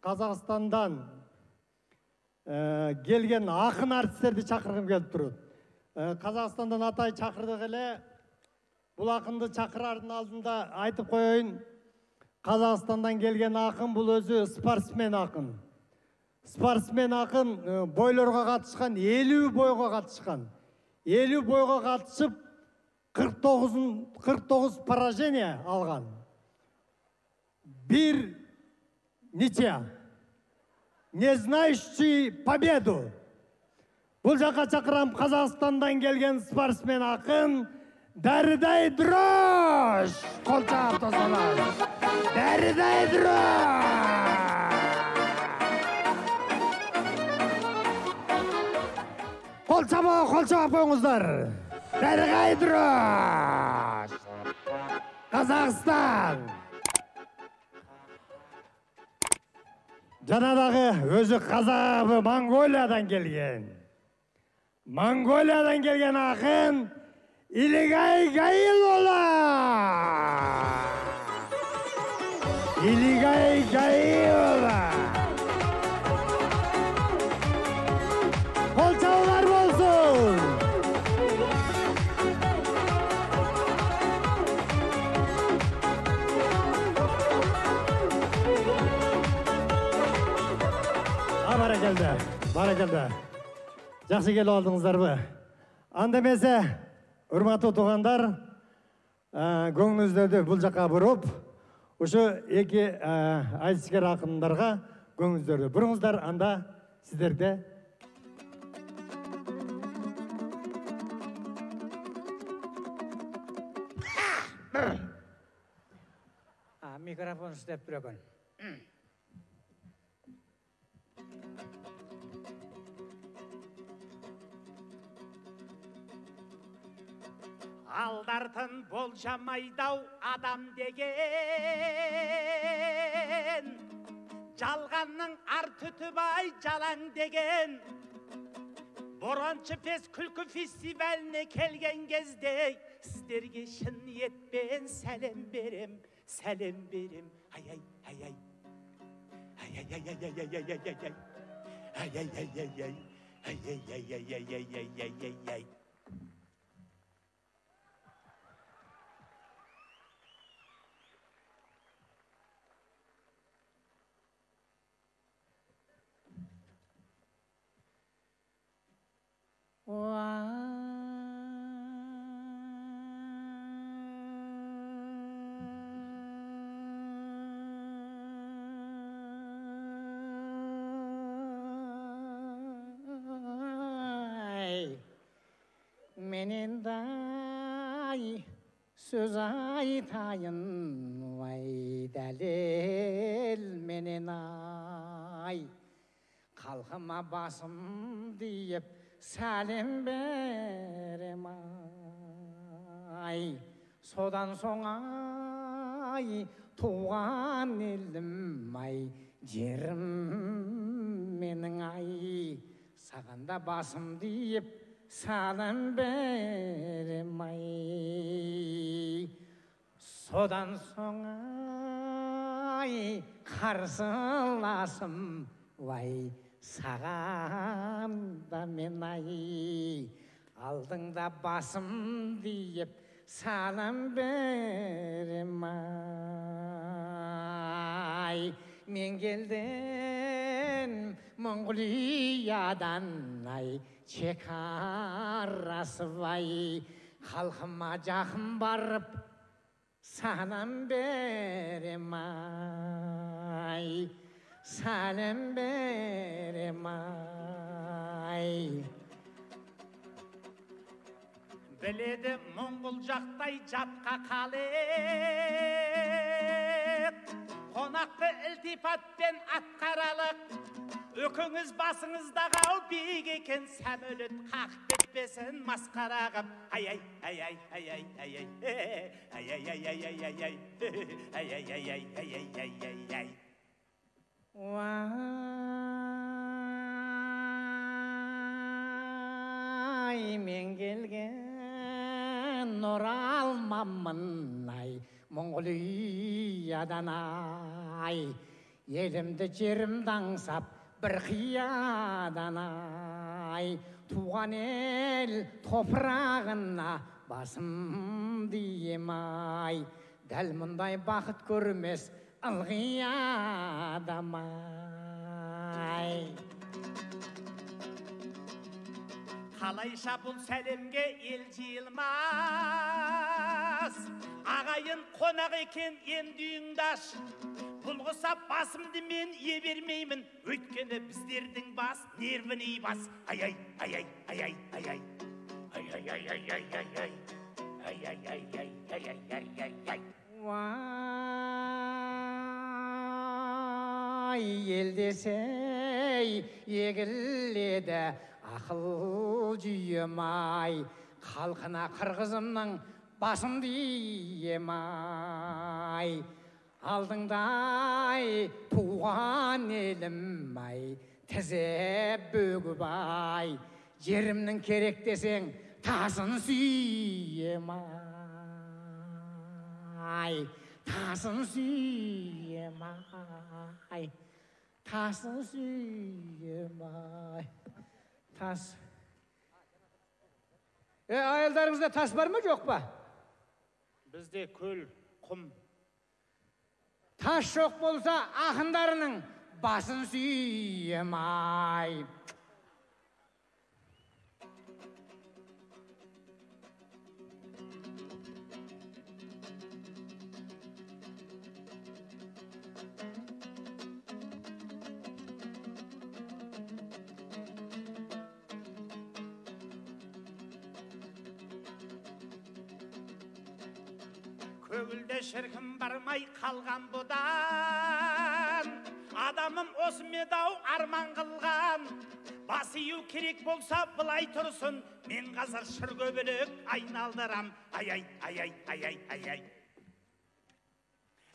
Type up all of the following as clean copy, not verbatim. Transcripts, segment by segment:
Қазақстандан келген ақын артистерді шақырғым келіп тұрды. Қазақстандан атай шақырдық еле. Бұл ақынды шақырардың алдында айтып қойайын. Қазақстандан келген ақын бұл өзі спортсмен ақын. Спортсмен ақын бойларға қатысқан, 50 бойға қатысқан. 50 бойға қатысып 49 поражение алған. Bir ничья. Не знающий победу. Бұл жаққа шақырам Қазақстандан келген спортсмен ақын Дәрідай Дрож. Қол шағып тосалар. Дәрідай Дрож. Қол шағып қойыңыздар. Дәрідай Дрож. Қазақстан. Жаңадағы өзі қазағы Монголиядан келген. Монголиядан келген ақын Илигай Гайылұлы. Илигай Гайылұлы. Қолшаулар болсын. Баракелді. Жақсы келіп алдыңыздар бі? Андамесе, үрматы тұғандар, көңіңіздерді бұл жаққа бұрып, ұшы екі айтыскер ақындарға көңіңіздерді бұрыңыздар, анда сіздерде. Mikrofon istep bırakın. Aldартын болжамайдау адам деген, жалғанның ар түтібай жалаң деген. Бораншы фес күлкі фестиваліне келген кезде сіздерге шын ниетпен сәлем берем. Ай. Menenday söz aytayın vay dəlil menenay kalkıma basım deyip salim berem ay sodan soň ay tuğan elim ay jerim menin ay saganda basım deyip salam berem ay sodan soň ay karşılasım vay sagan da men ay aldыңda basım deyip salam berem ay men geldim Mongoliyadan ay çekarası vay halkıma жақын barıp salam berem ay salam berem ay Біледі Моңғол жақтай жатқа қалып қонақты ілтипатпен атқаралық өкіңіз басыңыздағау биік екен сәмөлет қақ кетпесін масқара қып ай Vay men gelgen oralmamın ay Mongoliyadan ay елімді жерімді аңсап бір қиядан ай, туған ел топырағына басымды ием ай, дәл мұндай бақыт көрмес ылғи адам ай. Қалайша бұл сәлемге ел жиылмас, ағайын қонақ екен енді үйіңдаш. Бұл құсап басымды мен ие бермеймін, өйткені біздердің бас нервіне бас. Ай-ай, ай-ай, ай-ай, ай-ай, ай-ай, ай-ай, ай-ай, ай-ай, ай-ай, ай-ай, ай-ай, ай-ай. Вай, елдесей егіледі ақыл жүйем ай, халқына қырғызымның басымды ием ай, алдыңдай туған елім ай, тізе бөгіп ай, жерімнің керек десең тасын сүйем ай, тасын сүйем ай, тасын сүйем ай. Тас. Ayıllarınızda tas var mı yok mu? Bizde köl, kum. Tas yok bolsa akınlarının basın sүйем ай. Kөгілде шіркін бармай қалған бұдан, адамым осы медау арман қылған. Бас ию керек болса былай тұрсын, мен қазір шыр көбелек айналдырам. Ай-ай, ай-ай, ай-ай, ай-ай,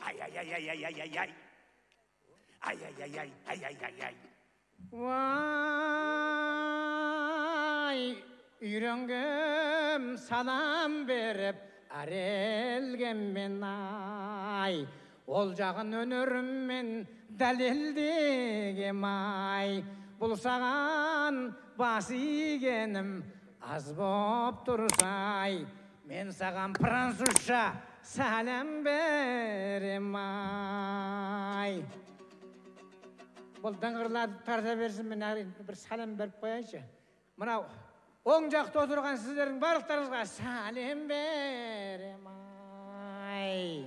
ай-ай, ай-ай, ай-ай, ай-ай, ай-ай, ай-ай, ай-ай. Vay, үйренгім салам беріп, әрелгенмен ай, ол жағын өнеріммен дәлелдегем ай, бұл саған бас игенім аз боп тұрсай, мен саған французша сәлем берем ай. Бұл дыңғырларды тарта берсін, мен бір сәлем беріп қояйыншы. Мынау оң жақта отырған сіздердің барлықтарыңызға сәлем берем ай.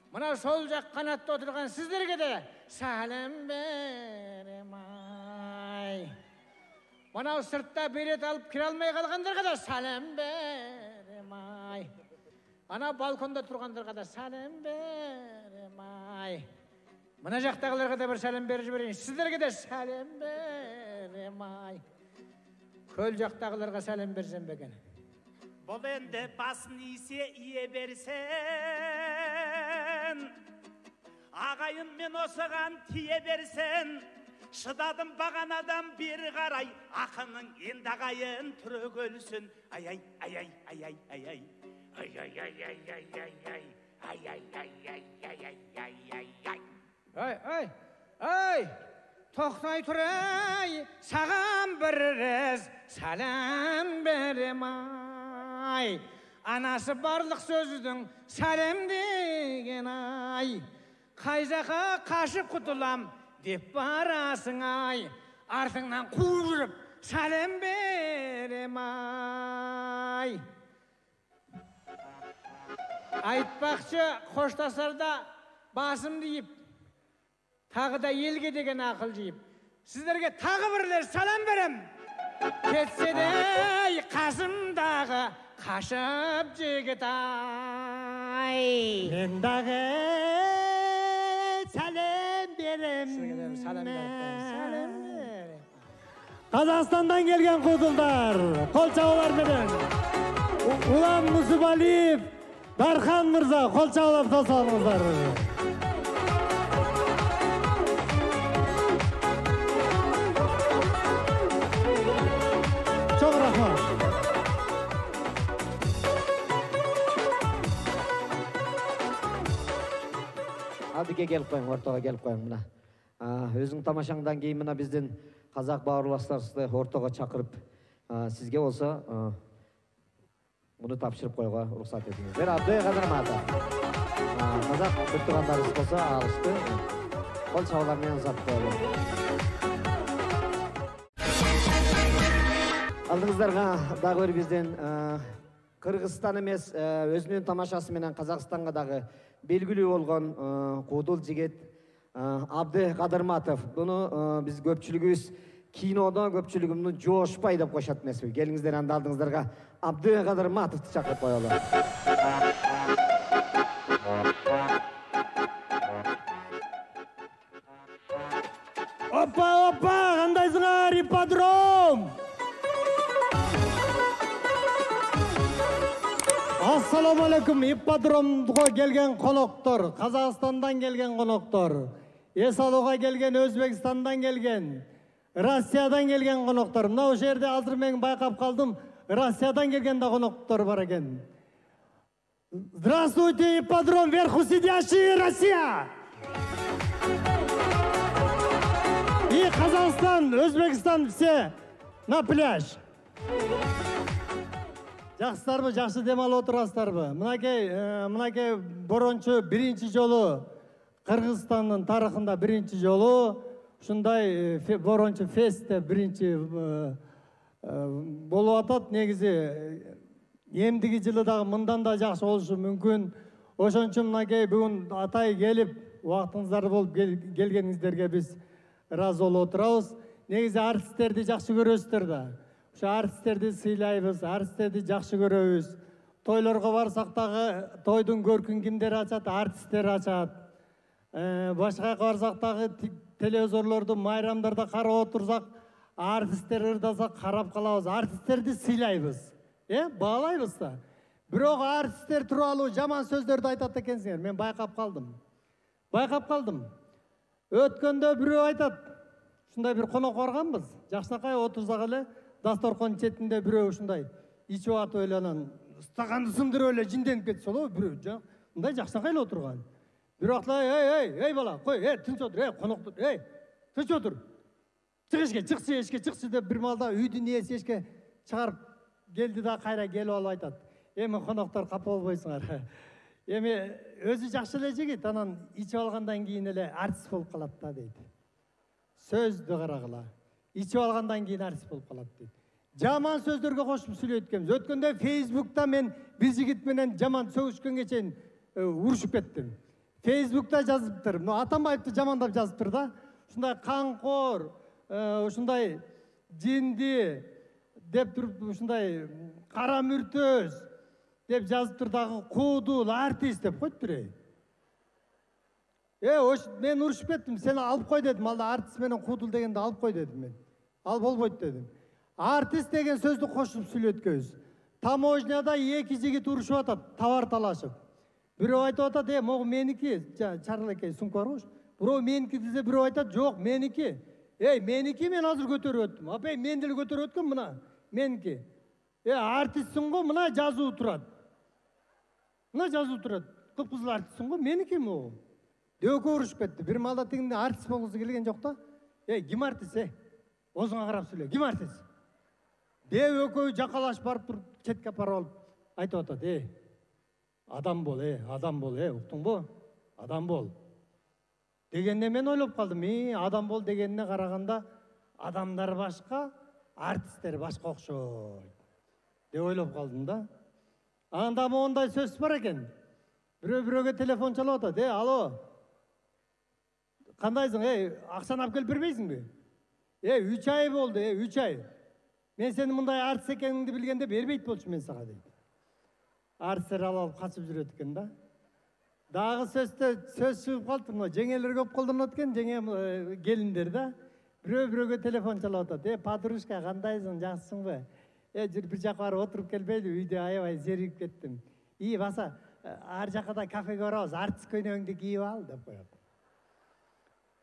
Мынау сол жақ қанатта отырған сіздерге де сәлем берем ай. Мынау сыртта билет алып кіре алмай қалғандарға да сәлем берем ай. Ана балконда тұрғандарға да сәлем берем ай. Мына жақтағыларға да бір сәлем беріп жіберейін. Сіздерге де сәлем берем ай. Көл жақтағыларға сәлем берсем бекен. Бұл енді басын исе ие берсен, ағайын мен осыған тие берсен, шыдадым бағанадан бері қарай, ақының енді ағайын түрегелсін. Ай-ай, ай-ай, ай-ай, ай-ай, ай-ай, ай-ай, ай-ай, ай-ай, ай-ай, ай-ай, ай-ай. Ай, ай, тоқтай тұрай, саған бір рез сәлем берем ай. Анасы барлық сөздің сәлем деген ай. Қай жаққа қашып құтылам деп барасың ай. Артыңнан қуып жүріп сәлем берем ай. Айтпақшы қоштасарда басымды иіп, тағы да елге деген ақыл жиып, сіздерге тағы бірлер сәлем берем. Кетсе де қасымдағы қашып жігіт ай. Мен дағы сәлем берем. Сәлем берем. Қазақстандан келген құдылдар, қол чабалар менен. Улан Мұсыбалиев, Дархан мырза, қол чабалап тосаңыздар. Çok rahmat. Hadi бизге келип коюң, ортого келип коюң мына. Өзүң тамашаңдан кийин мына биздин казак бауырлаштарыбызды ортого чакырып, сизге болсо муну тапшырып коюуга уруксат этиңиздер. Абдай Кадырматов. Казак тугандарыбыз болсо алышты. Кол чабуулар менен узатып коелу. Алдыңыздарга дагы бир биздин Кыргызстан эмес, өзүнүн тамашасы менен Казакстанга дагы белгилүү болгон куудул жигит Абдай Кадырматов. Буну биз көпчүлүгүбүз кинодо көпчүлүгүмдү Жоошпай деп коюшат эмеспи? Келиңиздер, анда алдыңыздарга Абдай Кадырматовду чакырып коелу. Опа, кандайсыңар, ипподром? Ассаламу алейкум, ипподромго келген коноктор, Казакстандан келген коноктор, эс алууга келген, Өзбекстандан келген, Россиядан келген коноктор. Мына ошол жерде азыр мен байкап калдым, Россиядан келген да коноктор бар экен. Здравствуйте, ипподром, вверху сидящие, Россия! И Казахстан, Өзбекстан, все на пляж. Жақсыларбы, жақсы дем алып отырасыздарбы? Мынакей борончу биринчи жолу Кыргызстандын тарыхында биринчи жолу ушундай борончу фестте биринчи болуп атат. Негизи эмдиги жылы дагы мындан да жакшы болушу мүмкүн. Ошон үчүн мынакей бүгүн атай келип, убактыңыздар болуп келгениңиздерге биз ыраазы болуп отурабыз. Негизи артисттерди жакшы көрөсүздөр да. Ошо артисттерди сыйлайбыз, артисттерди жакшы көрөбүз. Тойлорго барсак дагы тойдун көркүн кимдер ачат? Артисттер ачат. Башка барсак дагы телевизорлорду, майрамдарда карап отурсак, артисттер ырдаса карап калабыз. Артисттерди сыйлайбыз. Баалайбыз да. Бирок артисттер тууралуу жаман сөздөрдү айтат экенсиңер. Мен байкап калдым. Өткөндө бирөө айтат. Ушундай бир конок барганбыз. Жакшынакай отурсак эле дасторкон четинде бирөө ушундай ичип атып эле анан стаканды сындырып эле жинденип кетти соло бирөө. Мындай жакшынакай эле отурган. Бирок эй бала, кой, тынч отур, коноктор, тынч отур. Чык эшикке деп бир маалда үйдүн ээси эшикке чыгарып келди да кайра келип алып айтат. Эми коноктор капа болбойсуңар. Эми өзү жакшы эле жигит, анан ичип алгандан кийин эле артист болуп калат да дейт. Сөздү карагыла. Ичип алгандан кийин артист болуп калат дейт. Жаман сөздөргө кошуп сүйлөйт экенбиз. Өткөндө Facebook'та мен бир жигит менен жаман сөгүшкөнгө чейин урушуп кеттим. Facebook'та жазыптыр. Атамбаевди жамандап жазыптыр да. Ушундай канкор, ушундай жинди деп туруп, ушундай кара мүртөз деп жазыптыр дагы, куудул артист деп койтур. Мен урушуп кеттим. Сени алып кой дедим. Алда артист менен куудул дегенди алып кой дедим мен. Ал болбойт дедим. Артист деген сөздү кошуп сүйлөткөбүз. Таможняда эки жигит урушуп атат, товар талашып. Бирөө айтып атат, могу меники, чарлекей сумка барбы? Бирөө меники десе, бирөө айтат, жок, меники. Меники мен азыр көтөрүп өттүм. Апай, мен деле көтөрүп өткөм мына. Меники. Артистсиң го, мына жазуу турат. Кып-кызыл артистсиң го, меники могу. Дөкө урушуп кетти. Бир маалда тигинде артист болгусу келген жок да. Ким артист? Озуңа карап сүйлө. Ким артист? Деп экөө жакалашып барып туруп, четке апарып алып айтып атат. Адам бол, уктуңбу? Адам бол. Дегенде мен ойлоп калдым, адам бол дегенине караганда адамдар башка, артисттер башка окшойт деп ойлоп калдым да. Анда мондай сөз бар экен. Бирөө-бирөөгө телефон чалып атат. Алло. Кандайсың? Акчаны алып келип бербейсиңби? 3 ай болду, 3 ай. Мен сени мындай артист экениңди билгенде бербейт болчумун мен сага дейт. Артисттер алып качып жүрөт экен да. Дагы сөз чыгып калды, мына жеңелер көп колдонот экен, жеңе келиндер да. Бирөө-бирөөгө телефон чалып атат. Подружка, кандайсың, жакшысыңбы? Жүр бир жака барып отуруп келбейли, үйдө аябай зеригип кеттим. Баса, ар жака да кафеге барабыз, артист көйнөгүңдү кийип ал деп коет.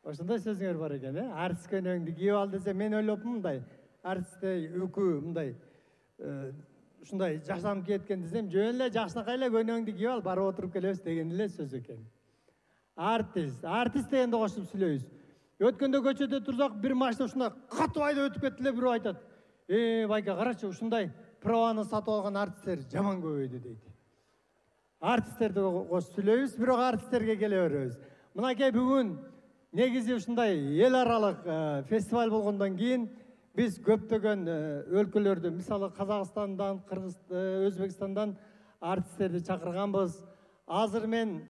Ошондой сөзүңөр бар экен, артист көйнөгүңдү кийип ал десе, мен ойлопмун мындай, артистте үкү мындай ушундай жакшанып кеткен десем, жөн эле жакшынакай эле көйнөгүңдү кийип ал, барып отуруп келебиз деген эле сөз экен. артист дегенди кошуп сүйлөйбүз. Өткөндө көчөдө турсак бир машина ушундай катып айдап өтүп кетти эле, бирөө айтат: байке карачы, ушундай праваны сатып алган артисттер жаман көбөйдү дейт. Артисттерди кошуп сүйлөйбүз, бирок артисттерге келе беребиз. Мынакей бүгүн негизи ушундай эл аралык фестиваль болгондон кийин биз көптөгөн өлкөлөрдө, мисалы Казакстандан, Өзбекстандан артисттерди чакырганбыз. Азыр мен